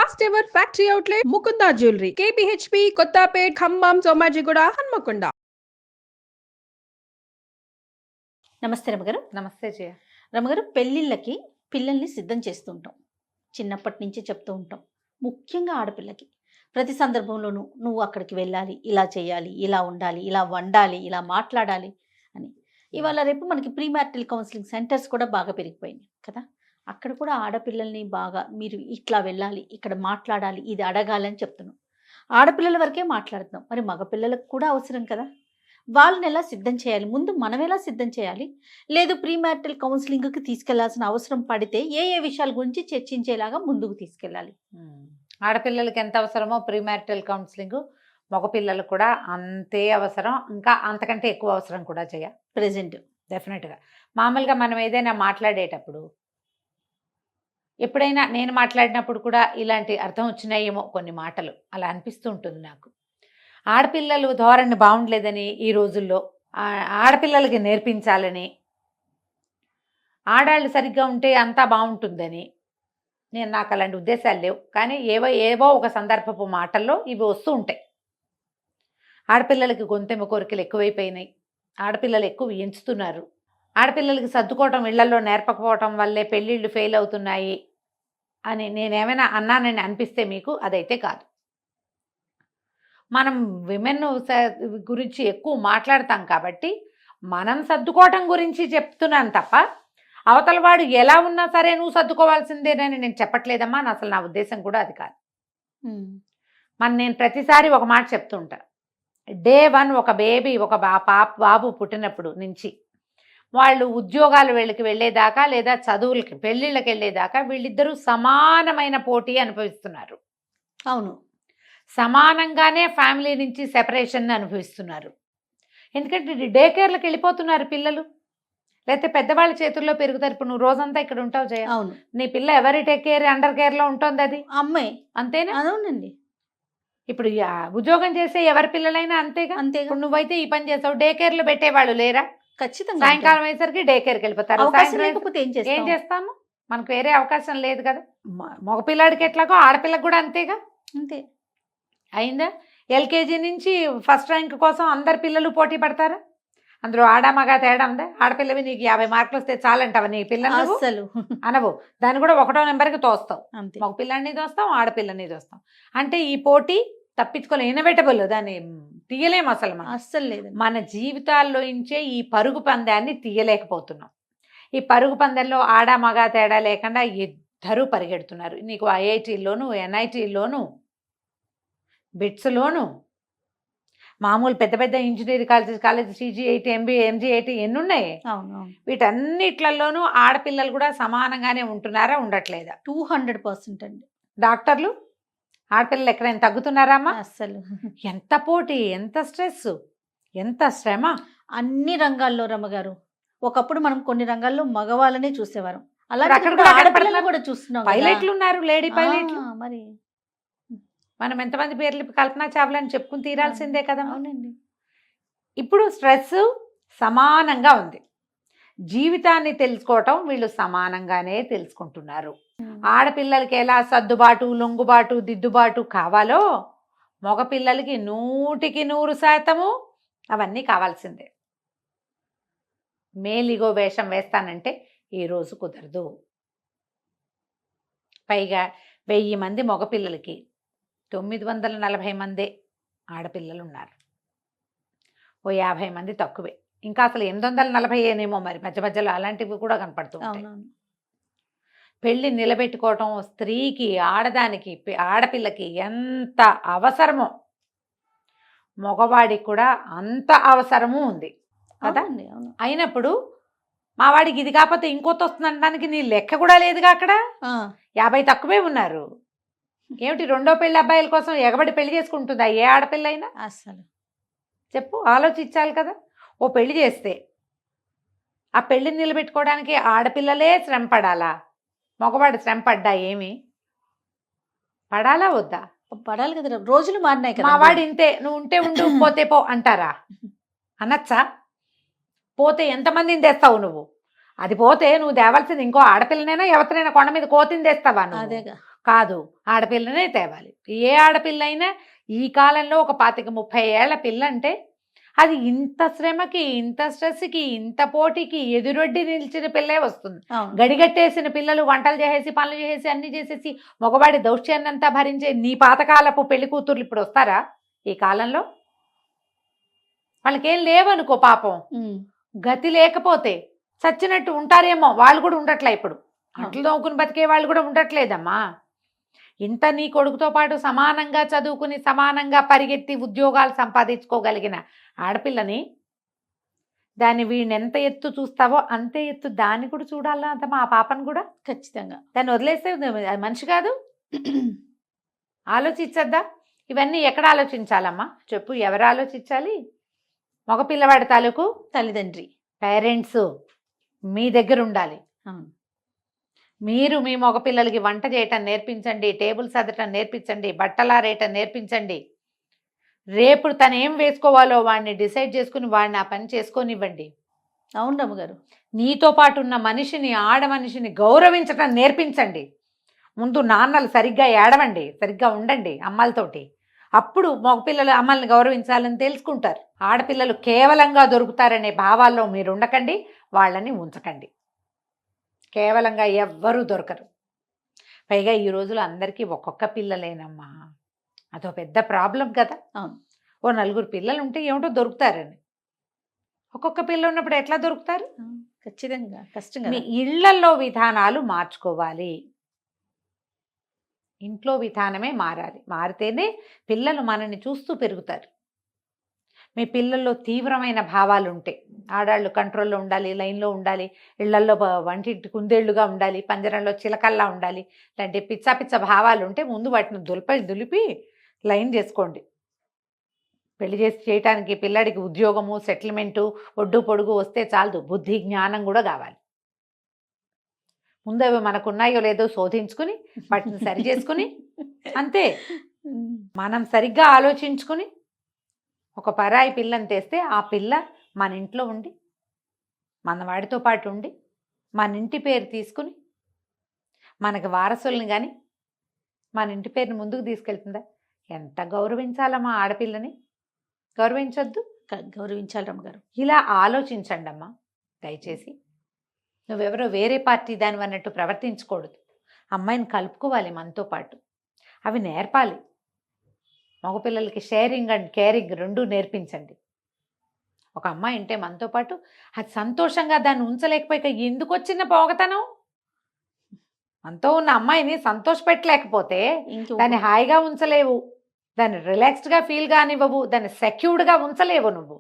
First ever factory outlet Mukunda jewellery KPHB Kothapet Khammam Somajiguda Hanamkonda. నమస్తే రమగారు. నమస్తే జయ. రమగారు, పెళ్ళిళ్ళకి పిల్లల్ని సిద్ధం చేస్తూ ఉంటాం, చిన్నప్పటి నుంచి చెప్తూ ఉంటాం. ముఖ్యంగా ఆడపిల్లకి ప్రతి సందర్భంలోనూ నువ్వు అక్కడికి వెళ్ళాలి, ఇలా చేయాలి, ఇలా ఉండాలి, ఇలా వండాలి, ఇలా మాట్లాడాలి అని. ఇవాళ రేపు మనకి ప్రీ మ్యారిటల్ కౌన్సిలింగ్ సెంటర్స్ కూడా బాగా పెరిగిపోయినాయి కదా. అక్కడ కూడా ఆడపిల్లల్ని బాగా మీరు ఇట్లా వెళ్ళాలి, ఇక్కడ మాట్లాడాలి, ఇది అడగాలి అని చెప్తున్నాం. ఆడపిల్లల వరకే మాట్లాడుతున్నాం, మరి మగపిల్లలకు కూడా అవసరం కదా. వాళ్ళని ఎలా సిద్ధం చేయాలి, ముందు మనం ఎలా సిద్ధం చేయాలి, లేదు ప్రీ మ్యారిటల్ కౌన్సిలింగ్కి తీసుకెళ్లాల్సిన అవసరం పడితే ఏ ఏ విషయాల గురించి చర్చించేలాగా ముందుకు తీసుకెళ్ళాలి? ఆడపిల్లలకి ఎంత అవసరమో ప్రీ మ్యారిటల్ కౌన్సిలింగ్ మగపిల్లలకు కూడా అంతే అవసరం, ఇంకా అంతకంటే ఎక్కువ అవసరం కూడా చేయ ప్రెజెంట్. డెఫినెట్గా మామూలుగా మనం ఏదైనా మాట్లాడేటప్పుడు ఎప్పుడైనా నేను మాట్లాడినప్పుడు కూడా ఇలాంటి అర్థం వచ్చినాయేమో కొన్ని మాటలు అలా అనిపిస్తూ ఉంటుంది నాకు. ఆడపిల్లలు ధోరణి బాగుండలేదని ఈ రోజుల్లో ఆడపిల్లలకి నేర్పించాలని, ఆడాళ్ళు సరిగ్గా ఉంటే అంతా బాగుంటుందని నాకు అలాంటి ఉద్దేశాలు లేవు. కానీ ఏవో ఒక సందర్భపు మాటల్లో ఇవి వస్తూ ఉంటాయి. ఆడపిల్లలకి గొంతెమ్మ కోరికలు ఎక్కువైపోయినాయి, ఆడపిల్లలు ఎక్కువ ఎంచుతున్నారు, ఆడపిల్లలకి సర్దుకోవటం ఇళ్లలో నేర్పకపోవటం వల్లే పెళ్ళిళ్ళు ఫెయిల్ అవుతున్నాయి అని నేనేమైనా అన్నానని అనిపిస్తే మీకు అదైతే కాదు. మనం విమెన్ గురించి ఎక్కువ మాట్లాడతాం కాబట్టి మనం సర్దుకోవటం గురించి చెప్తున్నాను తప్ప అవతల వాడు ఎలా ఉన్నా సరే నువ్వు సర్దుకోవాల్సిందేనని నేను చెప్పట్లేదమ్మా. అసలు నా ఉద్దేశం కూడా అది కాదు. నేను ప్రతిసారి ఒక మాట చెప్తుంటా. డే 1 ఒక బేబీ ఒక బాబు పుట్టినప్పుడు నుంచి వాళ్ళు ఉద్యోగాలు వెళ్ళేదాకా లేదా చదువులకి పెళ్ళిళ్ళకి వెళ్ళేదాకా వీళ్ళిద్దరూ సమానమైన పోటీ అనుభవిస్తున్నారు. అవును, సమానంగానే ఫ్యామిలీ నుంచి సెపరేషన్ అనుభవిస్తున్నారు. ఎందుకంటే డే కేర్లకు వెళ్ళిపోతున్నారు పిల్లలు, లేకపోతే పెద్దవాళ్ళ చేతుల్లో పెరుగుతారు. ఇప్పుడు నువ్వు రోజంతా ఇక్కడ ఉంటావు జయ, అవును, నీ పిల్ల ఎవరి టేక్ కేర్ అండర్ కేర్లో ఉంటుంది, అది అమ్మాయి అంతేనా? అవునండి. ఇప్పుడు ఉద్యోగం చేసే ఎవరి పిల్లలైనా అంతేగా. అంతేగా. ఇప్పుడు నువ్వైతే ఈ పని చేస్తావు, డే కేర్లో పెట్టేవాళ్ళు లేరా? ఖచ్చితంగా. సాయంకాలం అయ్యేసరికి డే కేర్కి వెళ్ళిపోతారు. అవకాశం లేకపోతే ఏం చేస్తాము, మనకు వేరే అవకాశం లేదు కదా. మగపిల్లాడికి ఎట్లాగో ఆడపిల్లకి కూడా అంతేగా. అంతే అయిందా? ఎల్కేజీ నుంచి ఫస్ట్ ర్యాంక్ కోసం అందరు పిల్లలు పోటీ పడతారు. అందులో ఆడ మగ తేడా ఉందా? ఆడపిల్లవి నీకు 50 మార్కులు వస్తే చాలంటావా నీ పిల్లలు? అసలు అనవు. దాన్ని కూడా 1వ నెంబర్కి తోస్తావు. అంతే, మగ పిల్లాడిని తోస్తాం, ఆడపిల్లని తోస్తాం. అంటే ఈ పోటీ తప్పించుకోలేం, ఇన్ఎవిటబుల్, దాన్ని తీయలేము అసలు. మనం అస్సలు లేదు. మన జీవితాల్లో నుంచే ఈ పరుగు పందాన్ని తీయలేకపోతున్నాం. ఈ పరుగు పందెంలో ఆడ మగ తేడా లేకుండా ఇద్దరూ పరిగెడుతున్నారు. నీకు ఐఐటీలోను, ఎన్ఐటీలోను, బిట్స్లోను, మామూలు పెద్ద పెద్ద engineering college CG8 MBA MG8 ఎన్ని ఉన్నాయి. వీటన్నిట్లలోనూ ఆడపిల్లలు కూడా సమానంగానే ఉంటున్నారా, ఉండట్లేదా? 200% అండి. డాక్టర్లు ఆడపిల్లలు ఎక్కడైనా తగ్గుతున్నారా అమ్మా? అస్సలు. ఎంత పోటీ, ఎంత స్ట్రెస్, ఎంత శ్రమ అన్ని రంగాల్లో రమ్మగారు. ఒకప్పుడు మనం కొన్ని రంగాల్లో మగవాళ్ళనే చూసేవారం, అలా అక్కడ కూడా ఆడపిల్లలు కూడా చూస్తున్నాం. పైలట్లు ఉన్నారు, లేడీ పైలట్లు. మరి మనం ఎంతమంది పేర్లు కల్పనా చావ్లా అని చెప్పుకుని తీరాల్సిందే కదా. అవునండి. ఇప్పుడు స్ట్రెస్ సమానంగా ఉంది. జీవితాన్ని తెలుసుకోవటం వీళ్ళు సమానంగానే తెలుసుకుంటున్నారు. ఆడపిల్లలకి ఎలా సర్దుబాటు, లొంగుబాటు, దిద్దుబాటు కావాలో మగపిల్లలకి 100% అవన్నీ కావాల్సిందే. మేలిగో వేషం వేస్తానంటే ఈరోజు కుదరదు. పైగా 1000 మంది మగపిల్లలకి 940 మందే ఆడపిల్లలు ఉన్నారు. ఓ 50 మంది తక్కువే. ఇంకా అసలు 840 ఏనేమో మరి మధ్య మధ్యలో అలాంటివి కూడా కనపడుతూ ఉంటాయి. పెళ్ళి నిలబెట్టుకోవటం స్త్రీకి, ఆడదానికి, ఆడపిల్లకి ఎంత అవసరమో మగవాడికి కూడా అంత అవసరము ఉంది కదా. అయినప్పుడు మా వాడికి ఇది కాకపోతే ఇంకోటి వస్తుంది అనడానికి నీ లెక్క కూడా లేదుగా. అక్కడ 50 తక్కువే ఉన్నారు. ఏమిటి, 2వ పెళ్లి అబ్బాయిల కోసం ఎగబడి పెళ్లి చేసుకుంటుందా ఏ ఆడపిల్ల అయినా? అసలు చెప్పు, ఆలోచించాలి కదా. ఓ పెళ్లి చేస్తే ఆ పెళ్లిని నిలబెట్టుకోవడానికి ఆడపిల్లలే శ్రమ పడాలా? మగవాడు శ్రమ పడ్డా ఏమి పడాలా వద్దా? పడాలి కదా. రోజులు మారినాయి కదా. మా వాడు ఇంతే, నువ్వు ఉంటే ఉండు పోతే పో అంటారా? అనొచ్చా? పోతే ఎంతమందిని తెస్తావు నువ్వు? అది పోతే నువ్వు తేవాల్సింది ఇంకో ఆడపిల్లనైనా ఎవరినైనా కొండ మీద కోతిని తెస్తావా? నువ్వు కాదు, ఆడపిల్లనే తేవాలి. ఏ ఆడపిల్ల అయినా ఈ కాలంలో ఒక 25-30 ఏళ్ల పిల్ల అంటే అది ఇంత శ్రమకి, ఇంత స్ట్రెస్కి, ఇంత పోటీకి ఎదురొడ్డి నిలిచిన పిల్లే వస్తుంది. అవును. గడిగట్టేసిన పిల్లలు వంటలు చేసేసి, పనులు చేసేసి, అన్ని చేసేసి, మగవాడి దౌష్ట్యాన్నంతా భరించే నీ పాతకాలపు పెళ్లి కూతుర్లు ఇప్పుడు వస్తారా ఈ కాలంలో? వాళ్ళకేం లేవనుకో పాపం, ఉమ్. గతి లేకపోతే చచ్చినట్టు ఉంటారేమో, వాళ్ళు కూడా ఉండట్లే ఇప్పుడు. అంట్లు తోముకుని బతికే వాళ్ళు కూడా ఉండట్లేదమ్మా. ఇంత నీ కొడుకుతో పాటు సమానంగా చదువుకుని, సమానంగా పరిగెత్తి ఉద్యోగాలు సంపాదించుకోగలిగిన ఆడపిల్లని, దాన్ని వీడిని ఎంత ఎత్తు చూస్తావో అంతే ఎత్తు దాన్ని కూడా చూడాలా అంతమా, ఆ పాపను కూడా. ఖచ్చితంగా. దాన్ని వదిలేస్తే అది మనిషి కాదు. ఆలోచించద్దా? ఇవన్నీ ఎక్కడ ఆలోచించాలమ్మా చెప్పు? ఎవరు ఆలోచించాలి? మగపిల్లవాడి తాలూకు తల్లిదండ్రి, పేరెంట్స్ మీ దగ్గర ఉండాలి. అవును. మీరు మీ మగపిల్లలకి వంట చేయటం నేర్పించండి, టేబుల్ సర్దటం నేర్పించండి, బట్టలారేయటం నేర్పించండి. రేపు తను ఏం వేసుకోవాలో వాడిని డిసైడ్ చేసుకుని వాడిని ఆ పని చేసుకొనివ్వండి. అవును రమ్మగారు. నీతో పాటు ఉన్న మనిషిని, ఆడ మనిషిని గౌరవించటం నేర్పించండి. ముందు నాన్నలు సరిగ్గా ఏడవండి, సరిగ్గా ఉండండి అమ్మలతోటి. అప్పుడు మగపిల్లలు అమ్మల్ని గౌరవించాలని తెలుసుకుంటారు. ఆడపిల్లలు కేవలంగా దొరుకుతారనే భావాల్లో మీరు ఉండకండి, వాళ్ళని ఉంచకండి. కేవలంగా ఎవ్వరూ దొరకరు. పైగా ఈ రోజులు అందరికీ ఒక్కొక్క పిల్లలేనమ్మా, అదో పెద్ద ప్రాబ్లం కదా. అవును. ఓ 4 పిల్లలు ఉంటే ఏమిటో దొరుకుతారని. ఒక్కొక్క పిల్ల ఉన్నప్పుడు ఎట్లా దొరుకుతారు? ఖచ్చితంగా కష్టం మీ కదా. ఇళ్లల్లో విధానాలు మార్చుకోవాలి. ఇంట్లో విధానమే మారాలి. మారితేనే పిల్లలు మనల్ని చూస్తూ పెరుగుతారు. మీ పిల్లల్లో తీవ్రమైన భావాలు ఉంటాయి. ఆడాళ్ళు కంట్రోల్లో ఉండాలి, లైన్లో ఉండాలి, ఇళ్లల్లో వంటింటి కుందేళ్లుగా ఉండాలి, పంజరంలో చిలకల్లా ఉండాలి, ఇలాంటి పిచ్చ పిచ్చ భావాలు ఉంటే ముందు వాటిని దులిపి లైన్ చేసుకోండి. పెళ్లి చేయటానికి పిల్లాడికి ఉద్యోగము, సెటిల్మెంటు, ఒడ్డు పొడుగు వస్తే చాలదు, బుద్ధి జ్ఞానం కూడా కావాలి. ముందు అవి మనకున్నాయో లేదో శోధించుకుని వాటిని సరి చేసుకుని, అంతే. మనం సరిగ్గా ఆలోచించుకుని ఒక పరాయి పిల్లని తెస్తే ఆ పిల్ల మన ఇంట్లో ఉండి, మన వాడితో పాటు ఉండి, మన ఇంటి పేరు తీసుకుని మనకు వారసుల్ని కానీ మన ఇంటి పేరుని ముందుకు తీసుకెళ్తుందా? ఎంత గౌరవించాలమ్మా ఆడపిల్లని, గౌరవించొద్దు? గౌరవించాలి రమ్మగారు. ఇలా ఆలోచించండి అమ్మా దయచేసి. నువ్వెవరో వేరే పార్టీ దాని అన్నట్టు ప్రవర్తించకూడదు. అమ్మాయిని కలుపుకోవాలి మనతో పాటు, అవి నేర్పాలి. మగపిల్లలకి షేరింగ్ అండ్ కేరింగ్ 2 నేర్పించండి. ఒక అమ్మాయి ఉంటే మనతో పాటు అది సంతోషంగా దాన్ని ఉంచలేకపోయి ఎందుకు వచ్చిన పోగతనం? మనతో ఉన్న అమ్మాయిని సంతోషపెట్టలేకపోతే దాన్ని హాయిగా ఉంచలేవు, దాన్ని రిలాక్స్డ్గా ఫీల్ కానివ్వవు, దాన్ని సెక్యూర్డ్గా ఉంచలేవు. నువ్వు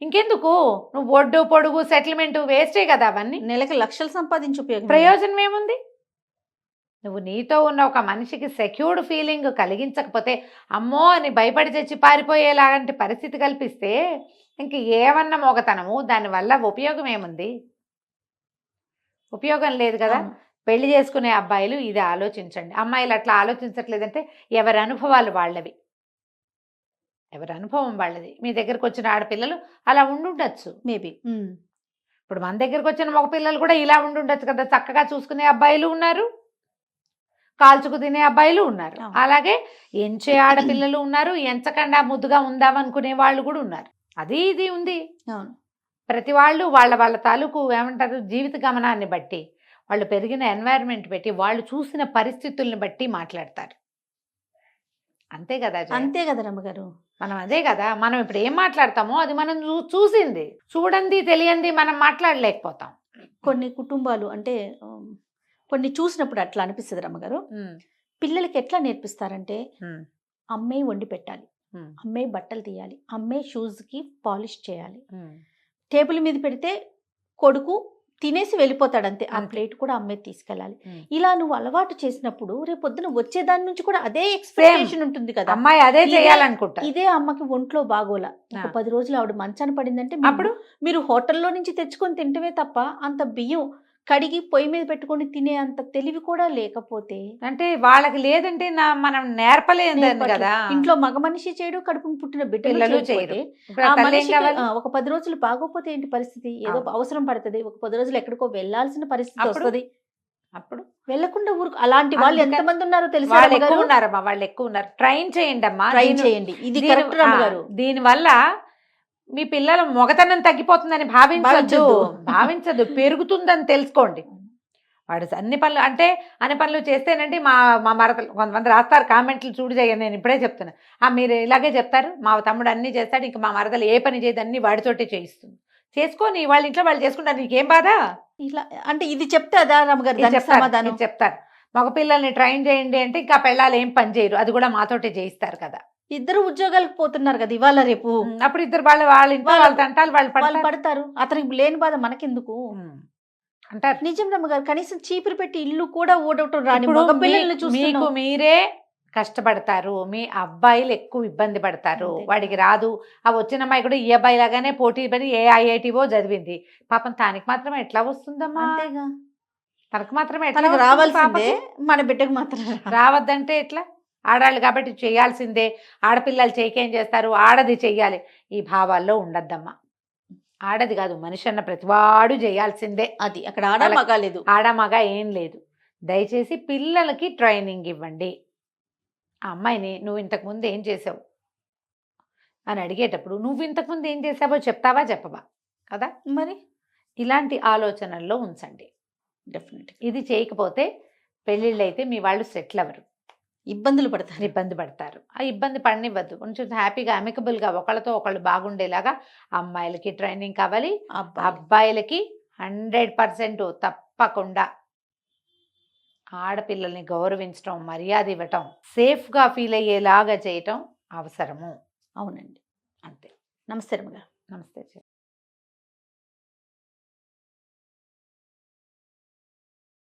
ఇంకెందుకు? నువ్వు ఒడ్డు పొడుగు సెటిల్మెంట్ వేస్టే కదా అవన్నీ. నెలకి లక్షలు సంపాదించు ఉపయోగం, ప్రయోజనం ఏముంది? నువ్వు నీతో ఉన్న ఒక మనిషికి సెక్యూర్డ్ ఫీలింగ్ కలిగించకపోతే, అమ్మో అని భయపడి చచ్చి పారిపోయేలాంటి పరిస్థితి కల్పిస్తే ఇంక ఏమన్నా మోగతనము, దానివల్ల ఉపయోగం ఏముంది? ఉపయోగం లేదు కదా. పెళ్లి చేసుకునే అబ్బాయిలు ఇది ఆలోచించండి. అమ్మాయిలు అట్లా ఆలోచించట్లేదంటే ఎవరి అనుభవాలు వాళ్ళవి, ఎవరి అనుభవం వాళ్ళది. మీ దగ్గరకు వచ్చిన ఆడపిల్లలు అలా ఉండుండొచ్చు మేబీ. ఇప్పుడు మన దగ్గరకు వచ్చిన మగ పిల్లలు కూడా ఇలా ఉండుండొచ్చు కదా. చక్కగా చూసుకునే అబ్బాయిలు ఉన్నారు, కాల్చుకు తినే అబ్బాయిలు ఉన్నారు, అలాగే ఎంచే ఆడపిల్లలు ఉన్నారు, ఎంచకుండా ముద్దుగా ఉందామనుకునే వాళ్ళు కూడా ఉన్నారు. అది ఇది ఉంది. అవును. ప్రతి వాళ్ళు వాళ్ళ తాలూకు ఏమంటారు జీవిత గమనాన్ని బట్టి, వాళ్ళు పెరిగిన ఎన్వైరన్మెంట్ బట్టి, వాళ్ళు చూసిన పరిస్థితుల్ని బట్టి మాట్లాడతారు. అంతే కదా. అంతే కదా రమ్మగారు. మనం అదే కదా, మనం ఇప్పుడు ఏం మాట్లాడతామో అది మనం చూసింది, చూడండి తెలియంది మనం మాట్లాడలేకపోతాం. కొన్ని కుటుంబాలు అంటే కొన్ని చూసినప్పుడు అట్లా అనిపిస్తుంది రమ్మగారు. పిల్లలకి ఎట్లా నేర్పిస్తారంటే, అమ్మే వండి పెట్టాలి, అమ్మే బట్టలు తీయాలి, అమ్మే షూస్కి పాలిష్ చేయాలి, టేబుల్ మీద పెడితే కొడుకు తినేసి వెళ్ళిపోతాడు అంతే, ఆ ప్లేట్ కూడా అమ్మే తీసుకెళ్ళాలి. ఇలా నువ్వు అలవాటు చేసినప్పుడు రేపు పొద్దున వచ్చే దాని నుంచి కూడా అదే ఎక్స్పెక్టేషన్ ఉంటుంది కదా. అమ్మాయి అదే చేయాలనుకుంటా. ఇదే అమ్మకి ఒంట్లో బాగోలా, ఒక 10 రోజులు ఆవిడ మంచాన పడిందంటే అప్పుడు మీరు హోటల్లో నుంచి తెచ్చుకొని తింటవే తప్ప అంత బియ్యం కడిగి పొయ్యి మీద పెట్టుకొని తినే అంత తెలివి కూడా లేకపోతే, అంటే వాళ్ళకి లేదంటే మనం నేర్పలేదు కదా. ఇంట్లో మగ మనిషి చేయడు, కడుపును పుట్టిన బిడ్డలు చేయరు. ఒక 10 రోజులు బాగోపోతే ఏంటి పరిస్థితి? ఏదో అవసరం పడుతుంది, ఒక 10 రోజులు ఎక్కడికో వెళ్లాల్సిన పరిస్థితి వస్తుంది. అప్పుడు వెళ్ళకుండా ఊరుకు అలాంటి వాళ్ళు అందుకని ఎంతమంది ఉన్నారో తెలుసా వాళ్ళు రమ్మగారు? ఎక్కువ ఉన్నారమ్మా, వాళ్ళు ఎక్కువ ఉన్నారు. ట్రైన్ చేయండి అమ్మా. ట్రై చేయండి, ఇది కరెక్ట్ రమ్మగారు. దీనివల్ల మీ పిల్లల మొగతనం తగ్గిపోతుందని భావించద్దు, భావించద్దు, పెరుగుతుందని తెలుసుకోండి. వాడు అన్ని పనులు అంటే అన్ని పనులు చేస్తేనండి మా మా మరదలు కొంతమంది రాస్తారు కామెంట్లు చూడు చేయని, నేను ఇప్పుడే చెప్తున్నా. మీరు ఇలాగే చెప్తారు, మా తమ్ముడు అన్నీ చేస్తాడు, ఇంకా మా మరదలు ఏ పని చేయదు, అన్ని వాడితోటే చేయిస్తుంది. చేసుకొని వాళ్ళ ఇంట్లో వాళ్ళు చేసుకుంటారు, నీకేం బాధ? ఇలా అంటే ఇది చెప్తే అదా రమ్మగారు ఇది దానికి చెప్తారు, సమాధానం? ఇది చెప్తారు. మగ పిల్లల్ని ట్రైన్ చేయండి అంటే ఇంకా పెళ్ళాలు ఏం పని చేయరు, అది కూడా మాతోటే చేయిస్తారు కదా. ఇద్దరు ఉద్యోగాలకు పోతున్నారు కదా ఇవాళ రేపు. అప్పుడు ఇద్దరు వాళ్ళ ఇంట్లో వాళ్ళ తంటాలు వాళ్ళు వాళ్ళు పడతారు పడతారు, అతనికి లేని బాధ మనకెందుకు అంటారు. నిజం రమ్మగారు. కనీసం చీపురు పెట్టి ఇల్లు కూడా ఓడవటం రాని ఇప్పుడు మగ పిల్లల్ని మీకు చూస్తున్నాం. మీరే కష్టపడతారు, మీ అబ్బాయిలు ఎక్కువ ఇబ్బంది పడతారు, అంతే. వాడికి రాదు. ఆ వచ్చిన అమ్మాయి కూడా ఈ అబ్బాయి లాగానే పోటీ పడి ఏ ఐఐటివో చదివింది, పాపం తనకి మాత్రం ఎట్లా వస్తుందమ్మా? అంతేగా, తనకు మాత్రమే ఎట్లా తనకు వస్తుంది రావాల్సిందే, పాపకి? మన బిడ్డకు మాత్రం రావద్దంటే ఎట్లా? ఆడాళ్ళు కాబట్టి చేయాల్సిందే, ఆడపిల్లలు చేయకేం చేస్తారు, ఆడది చెయ్యాలి, ఈ భావాల్లో ఉండద్దమ్మా. ఆడది కాదు, మనిషి అన్న ప్రతివాడు చేయాల్సిందే. అది అక్కడ ఆడ మగ లేదు. ఆడ మగ ఏం లేదు. దయచేసి పిల్లలకి ట్రైనింగ్ ఇవ్వండి. ఆ అమ్మాయిని నువ్వు ఇంతకుముందు ఏం చేసావు అని అడిగేటప్పుడు నువ్వు ఇంతకుముందు ఏం చేసావో చెప్తావా చెప్పవా కదా? మరి ఇలాంటి ఆలోచనల్లో ఉంచండి. డెఫినెట్ ఇది చేయకపోతే పెళ్ళిళ్ళు అయితే మీ వాళ్ళు సెటిల్ అవ్వరు, ఇబ్బందులు పడతారు. ఇబ్బంది పడతారు. ఆ ఇబ్బంది పడనివ్వద్దు, కొంచెం హ్యాపీగా అమికబుల్గా ఒకళ్ళతో ఒకళ్ళు బాగుండేలాగా అమ్మాయిలకి ట్రైనింగ్ కావాలి, అబ్బాయిలకి 100% తప్పకుండా ఆడపిల్లల్ని గౌరవించడం, మర్యాద ఇవ్వటం, సేఫ్గా ఫీల్ అయ్యేలాగా చేయటం అవసరము. అవునండి. అంతే. నమస్తే రమ్మగారు. నమస్తే.